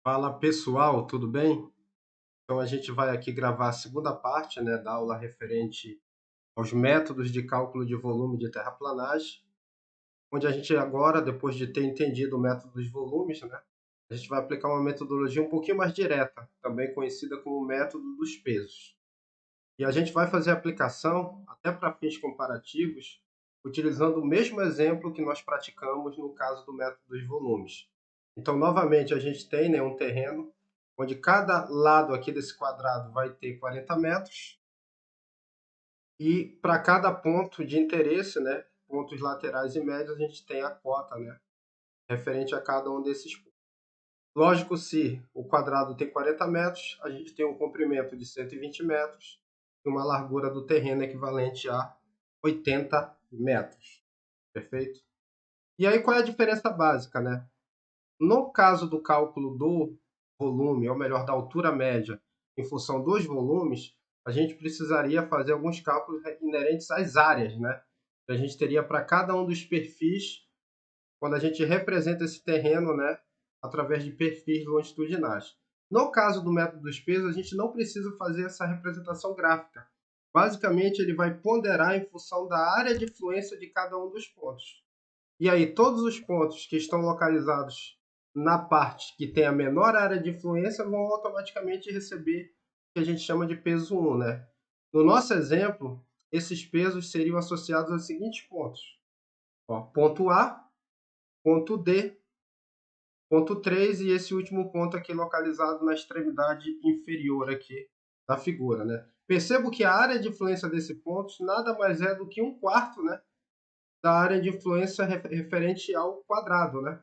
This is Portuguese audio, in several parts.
Fala pessoal, tudo bem? Então a gente vai aqui gravar a segunda parte, né, da aula referente aos métodos de cálculo de volume de terraplanagem, onde a gente agora, depois de ter entendido o método dos volumes, né, a gente vai aplicar uma metodologia um pouquinho mais direta, também conhecida como método dos pesos. E a gente vai fazer a aplicação, até para fins comparativos, utilizando o mesmo exemplo que nós praticamos no caso do método dos volumes. Então, novamente, a gente tem, né, um terreno onde cada lado aqui desse quadrado vai ter 40 metros e para cada ponto de interesse, né, pontos laterais e médios, a gente tem a cota, né, referente a cada um desses pontos. Lógico, se o quadrado tem 40 metros, a gente tem um comprimento de 120 metros e uma largura do terreno equivalente a 80 metros. Perfeito? E aí, qual é a diferença básica, né? No caso do cálculo do volume, ou melhor, da altura média, em função dos volumes, a gente precisaria fazer alguns cálculos inerentes às áreas, né? Que a gente teria para cada um dos perfis quando a gente representa esse terreno, né, através de perfis longitudinais. No caso do método dos pesos, a gente não precisa fazer essa representação gráfica. Basicamente, ele vai ponderar em função da área de influência de cada um dos pontos. E aí, todos os pontos que estão localizados na parte que tem a menor área de influência vão automaticamente receber o que a gente chama de peso 1, né? No nosso exemplo, esses pesos seriam associados aos seguintes pontos. Ó, ponto A, ponto D, ponto 3 e esse último ponto aqui localizado na extremidade inferior aqui da figura, né? Percebo que a área de influência desse ponto nada mais é do que um quarto, né, da área de influência referente ao quadrado, né?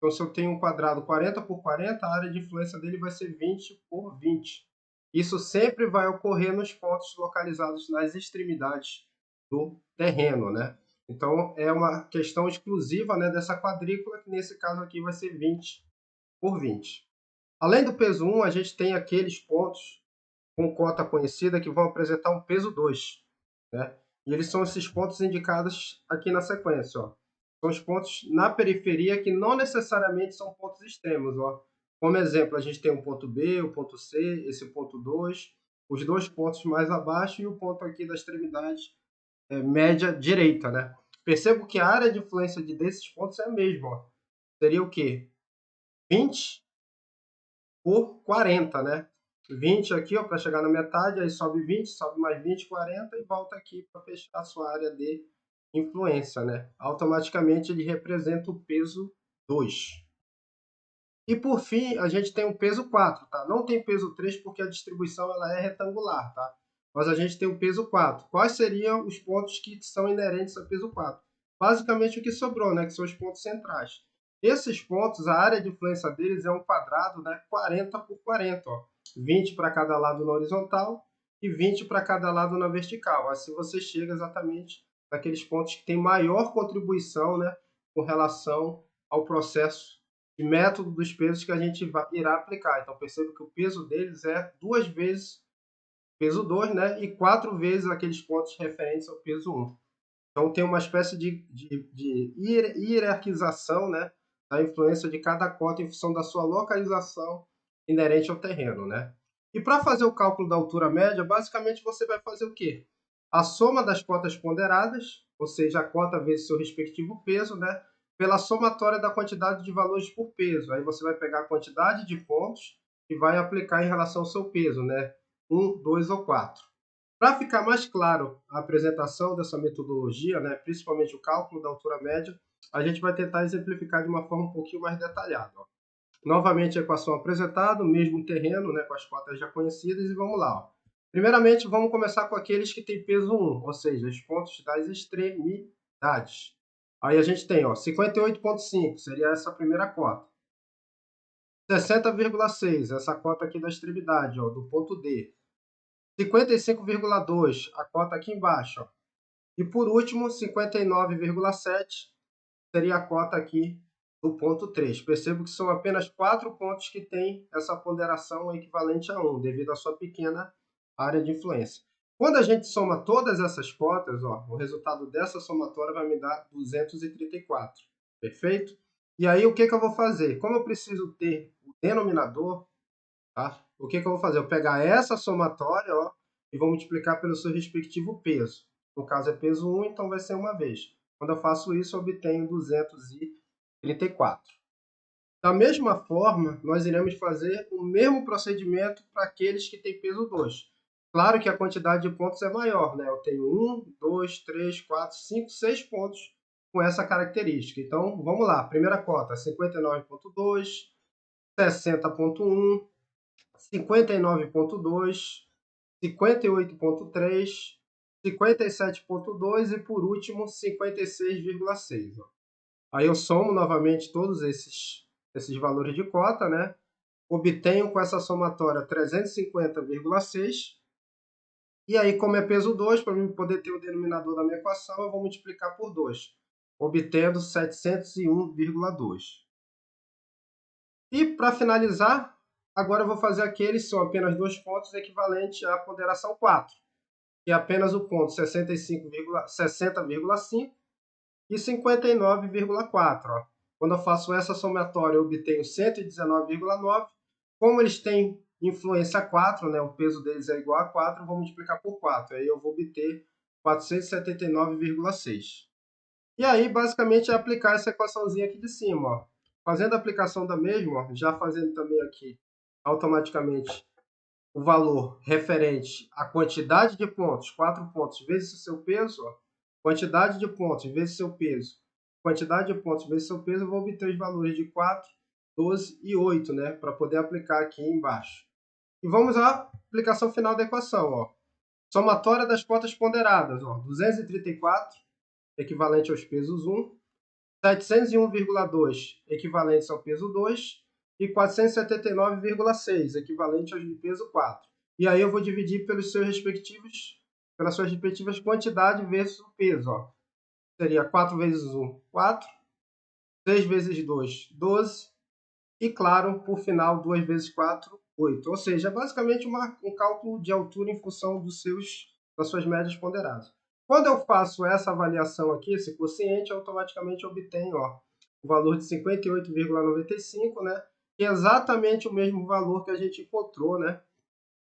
Então, se eu tenho um quadrado 40 por 40, a área de influência dele vai ser 20 por 20. Isso sempre vai ocorrer nos pontos localizados nas extremidades do terreno, né? Então, é uma questão exclusiva, né, dessa quadrícula, que nesse caso aqui vai ser 20 por 20. Além do peso 1, a gente tem aqueles pontos com cota conhecida que vão apresentar um peso 2, né? E eles são esses pontos indicados aqui na sequência, ó. São os pontos na periferia que não necessariamente são pontos extremos, ó. Como exemplo, a gente tem o ponto B, o ponto C, esse ponto 2, os dois pontos mais abaixo e o ponto aqui da extremidade média direita, né? Percebo que a área de influência desses pontos é a mesma, ó. Seria o quê? 20 por 40, né? 20 aqui, ó, para chegar na metade, aí sobe 20, sobe mais 20, 40 e volta aqui para fechar a sua área de influência, né? Automaticamente ele representa o peso 2. E por fim, a gente tem o peso 4, tá? Não tem peso 3 porque a distribuição ela é retangular, tá? Mas a gente tem o peso 4. Quais seriam os pontos que são inerentes ao peso 4? Basicamente o que sobrou, né? Que são os pontos centrais. Esses pontos, a área de influência deles é um quadrado, né? 40 por 40, ó. 20 para cada lado na horizontal e 20 para cada lado na vertical. Assim você chega exatamente naqueles pontos que têm maior contribuição, né? Com relação ao processo de método dos pesos que a gente irá aplicar. Então, perceba que o peso deles é 2 vezes peso 2, né? E 4 vezes aqueles pontos referentes ao peso 1. Então, tem uma espécie de hierarquização, né, da influência de cada cota em função da sua localização inerente ao terreno, né? E para fazer o cálculo da altura média, basicamente você vai fazer o quê? A soma das cotas ponderadas, ou seja, a cota vezes seu respectivo peso, né? Pela somatória da quantidade de valores por peso. Aí você vai pegar a quantidade de pontos e vai aplicar em relação ao seu peso, né? 1, 2 ou 4. Para ficar mais claro a apresentação dessa metodologia, né, principalmente o cálculo da altura média, a gente vai tentar exemplificar de uma forma um pouquinho mais detalhada. Ó. Novamente, a equação apresentada, o mesmo terreno, né, com as cotas já conhecidas, e vamos lá. Ó. Primeiramente, vamos começar com aqueles que têm peso 1, ou seja, os pontos das extremidades. Aí a gente tem 58,5, seria essa primeira cota. 60,6, essa cota aqui da extremidade, ó, do ponto D. 55,2, a cota aqui embaixo. Ó. E por último, 59,7 seria a cota aqui do ponto 3. Percebo que são apenas 4 pontos que têm essa ponderação equivalente a 1, devido à sua pequena área de influência. Quando a gente soma todas essas cotas, ó, o resultado dessa somatória vai me dar 234. Perfeito? E aí, o que eu vou fazer? Como eu preciso ter denominador, tá? O que eu vou fazer? Eu vou pegar essa somatória, ó, e vou multiplicar pelo seu respectivo peso. No caso é peso 1, então vai ser uma vez. Quando eu faço isso, eu obtenho 234. Da mesma forma, nós iremos fazer o mesmo procedimento para aqueles que têm peso 2. Claro que a quantidade de pontos é maior, né? Eu tenho 1, 2, 3, 4, 5, 6 pontos com essa característica. Então, vamos lá. Primeira cota, 59,2, 60,1, 59,2, 58,3, 57,2 e, por último, 56,6. Aí eu somo novamente todos esses valores de cota, né? Obtenho com essa somatória 350,6. E aí, como é peso 2, para eu poder ter o denominador da minha equação, eu vou multiplicar por 2, obtendo 701,2. E para finalizar, agora eu vou fazer aqueles, são apenas 2 pontos equivalentes à ponderação 4, que é apenas o ponto 60,5 e 59,4. Quando eu faço essa somatória, eu obtenho 119,9. Como eles têm influência 4, né, o peso deles é igual a 4, eu vou multiplicar por 4. Aí eu vou obter 479,6. E aí, basicamente, é aplicar essa equaçãozinha aqui de cima. Ó. Fazendo a aplicação da mesma, ó, já fazendo também aqui automaticamente o valor referente à quantidade de pontos, 4 pontos vezes o seu peso, ó, quantidade de pontos vezes seu peso, quantidade de pontos vezes seu peso, eu vou obter os valores de 4, 12 e 8, né, para poder aplicar aqui embaixo. E vamos à aplicação final da equação. Ó. Somatória das cotas ponderadas, ó, 234, equivalente aos pesos 1, 701,2, equivalentes ao peso 2, e 479,6, equivalente ao peso 4. E aí eu vou dividir pelas suas respectivas quantidades vezes o peso. Ó. Seria 4 vezes 1, 4, 6 vezes 2, 12, e claro, por final, 2 vezes 4, 8. Ou seja, é basicamente um cálculo de altura em função das suas médias ponderadas. Quando eu faço essa avaliação aqui, esse quociente, automaticamente eu obtenho o valor de 58,95, né? Que é exatamente o mesmo valor que a gente encontrou, né?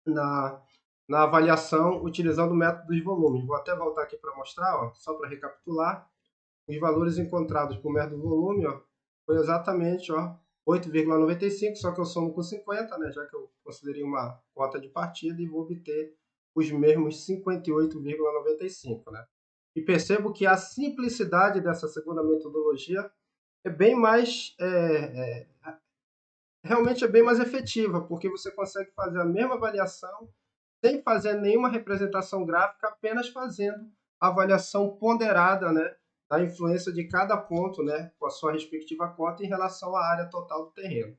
Na avaliação utilizando o método dos volumes. Vou até voltar aqui para mostrar, ó, só para recapitular. Os valores encontrados por método do volume, ó, foi exatamente 8,95, só que eu somo com 50, né, já que eu considerei uma cota de partida, e vou obter os mesmos 58,95. Né? E percebo que a simplicidade dessa segunda metodologia é bem mais realmente é bem mais efetiva, porque você consegue fazer a mesma avaliação sem fazer nenhuma representação gráfica, apenas fazendo a avaliação ponderada, né, da influência de cada ponto, né, com a sua respectiva cota em relação à área total do terreno.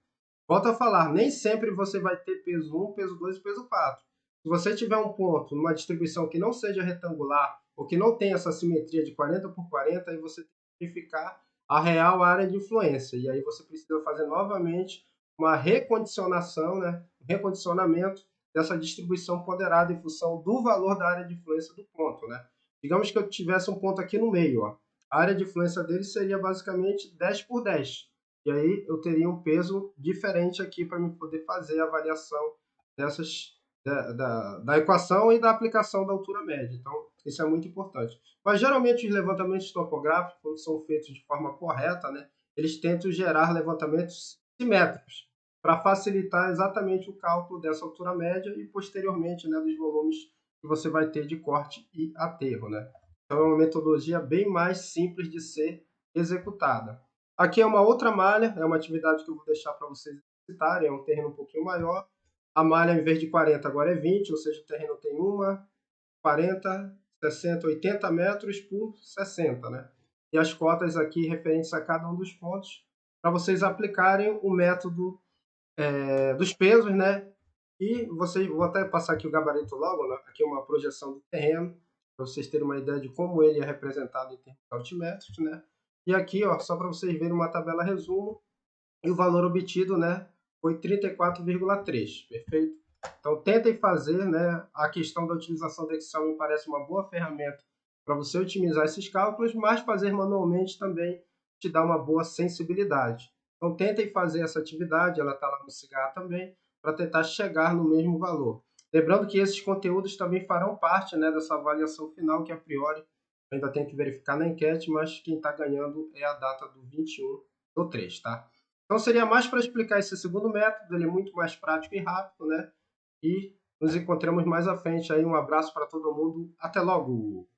Volto a falar, nem sempre você vai ter peso 1, peso 2 e peso 4. Se você tiver um ponto numa distribuição que não seja retangular ou que não tenha essa simetria de 40 por 40, aí você tem que verificar a real área de influência. E aí você precisa fazer novamente uma recondicionação, né, um recondicionamento dessa distribuição ponderada em função do valor da área de influência do ponto. Né? Digamos que eu tivesse um ponto aqui no meio. Ó. A área de influência dele seria basicamente 10 por 10. E aí eu teria um peso diferente aqui para poder fazer a avaliação da equação e da aplicação da altura média. Então, isso é muito importante. Mas, geralmente, os levantamentos topográficos, quando são feitos de forma correta, né, eles tentam gerar levantamentos simétricos, para facilitar exatamente o cálculo dessa altura média e, posteriormente, né, dos volumes que você vai ter de corte e aterro. Né? Então, é uma metodologia bem mais simples de ser executada. Aqui é uma outra malha, é uma atividade que eu vou deixar para vocês exercitarem, é um terreno um pouquinho maior. A malha, em vez de 40, agora é 20, ou seja, o terreno tem 40, 60, 80 metros por 60. Né? E as cotas aqui referentes a cada um dos pontos, para vocês aplicarem o método dos pesos, né? E vou até passar aqui o gabarito logo, né? Aqui é uma projeção do terreno, para vocês terem uma ideia de como ele é representado em termos de altimetros, né? E aqui, ó, só para vocês verem uma tabela resumo, e o valor obtido, né, foi 34,3, perfeito? Então, tentem fazer, né, a questão da utilização do Excel me parece uma boa ferramenta para você otimizar esses cálculos, mas fazer manualmente também te dá uma boa sensibilidade. Então, tentem fazer essa atividade, ela está lá no Cigar também, para tentar chegar no mesmo valor. Lembrando que esses conteúdos também farão parte, né, dessa avaliação final, que a priori ainda tem que verificar na enquete, mas quem está ganhando é a data do 21/3, tá? Então, seria mais para explicar esse segundo método, ele é muito mais prático e rápido, né? E nos encontramos mais à frente aí. Um abraço para todo mundo. Até logo!